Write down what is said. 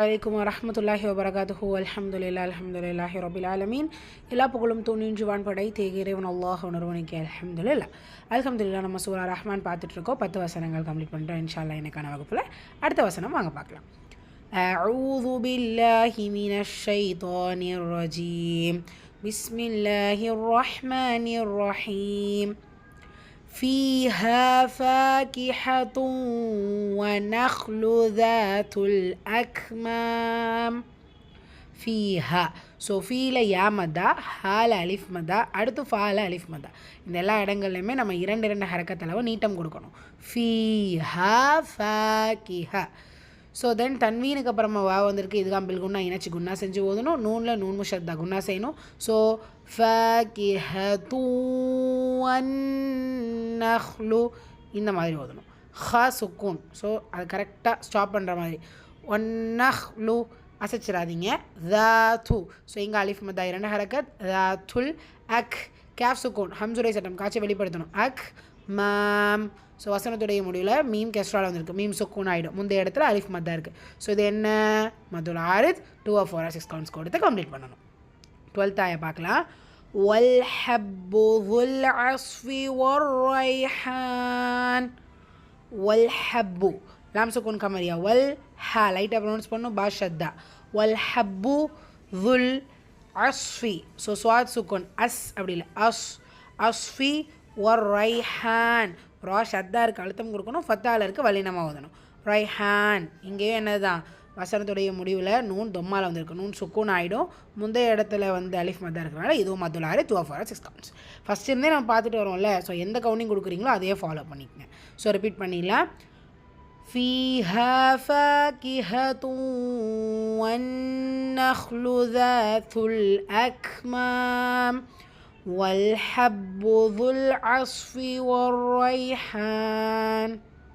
வலைக்கும் வரஹ்மத்துல்லாஹி வபரகாத்துஹு அல்ஹம்துலில்லாஹி ரபில் ஆலமீன். எல்லா புகழும் துணிஞ்சுவான் படை தேகிரேவன் அல்லாஹ் உணர்வனிக்கு அல்ஹம்துலில்லாஹ். நம்ம சூரா ரஹ்மான் பார்த்துட்ருக்கோம். 10 வசனங்கள் கம்ப்ளீட் பண்ணுறோம் இன்ஷா அல்லாஹ். எனக்கான வகுப்பில் அடுத்த வசனம் வாங்க பார்க்கலாம். அஊது பில்லாஹி மினஷ் ஷைத்தானிர் ரஜீம். பிஸ்மில்லாஹிர் ரஹ்மானிர் ரஹீம். فيها فاكهة ونخل ذات الأكمام. فيها ஸோ ஃபீல யா மதா, ஹால அலிஃப் மதா, அடுத்து ஃபால அலிஃப் மதா. இந்த எல்லா இடங்கள்லையுமே நம்ம இரண்டு ஹரக்கத்தளவு நீட்டம் கொடுக்கணும். ஃபீஹா ஃபாகிஹா. ஸோ தென் தன்வீனுக்கு அப்புறமா வா வந்திருக்கு. இதுதான் பில் குன்னா இணைச்சி குன்னா செஞ்சு ஓதணும். நூனில் நூன் முஷத்தா குன்னா செய்யணும். ஸோ ஃபகிஹது வன்னஹ்லு இந்த மாதிரி ஓதணும். ஹ சுக்கூன். ஸோ அது கரெக்டாக ஸ்டாப் பண்ணுற மாதிரி. ஒன்னஹ்லு அசைச்சிடாதீங்க. தாத்து. ஸோ இங்கே அலிஃப் மதா 2 ஹரக்கத். தாத்துல் அக் கேஃப் சுக்கூன் ஹம்சுரை சட்டம் காட்சி வெளிப்படுத்தணும். அக் மாம். ஸோ வசனத்துடைய முடிவில் மீம் கெஸ்ட்ரால் வந்திருக்கு. மீம் சுக்கூன் ஆகிடும். முந்தைய இடத்துல அலிஃப் மத்தா இருக்குது. ஸோ இது என்ன மதுல் ஆரித் 2 or 4 or 6 கவுண்ட்ஸ் கொடுத்து கம்ப்ளீட் பண்ணணும். 12th ஆய பார்க்கலாம். வல்ஹப்பு ذுல் அஸ்ஃபி வர்ரைஹான். வல்ஹப்பு லாம் சுக்கூன் கமரியா. வல் ஹா லைட்டாக ப்ரொனவுன்ஸ் பண்ணணும். பா ஷத்தா. வல்ஹப்பு ذுல் அஸ்ஃபி. ஸோ ஸ்வாத் சுக்கூன் அஸ் அப்படி இல்லை அஸ் அஸ்ஃபி வர்ரைஹான். ரா ஷத்தா இருக்குது, அழுத்தம் கொடுக்கணும். ஃபத்தாவில் இருக்குது, வல்லினமாக ஓதணும். ரைஹான். இங்கேயும் என்னது தான் வசனத்துடைய முடிவில் நூன் தொம்மால் வந்திருக்கு. நூன் சுக்கூன் ஆகிடும். முந்தைய இடத்துல வந்து அலிஃப் மத்தா இருக்கிறனால இதுவும் மதுல் ஆரித் 2 or 4 or 6 கவுண்ட்ஸ். ஃபஸ்ட் இருந்தே நம்ம பார்த்துட்டு வரோம்ல. ஸோ எந்த கவுண்டிங் கொடுக்குறீங்களோ அதையே ஃபாலோ பண்ணிக்கங்க. ஸோ ரிப்பீட் பண்ணிடலாம். فيها فاكهة والنخل ذات الأكمام والحب ذو العصف والريحان.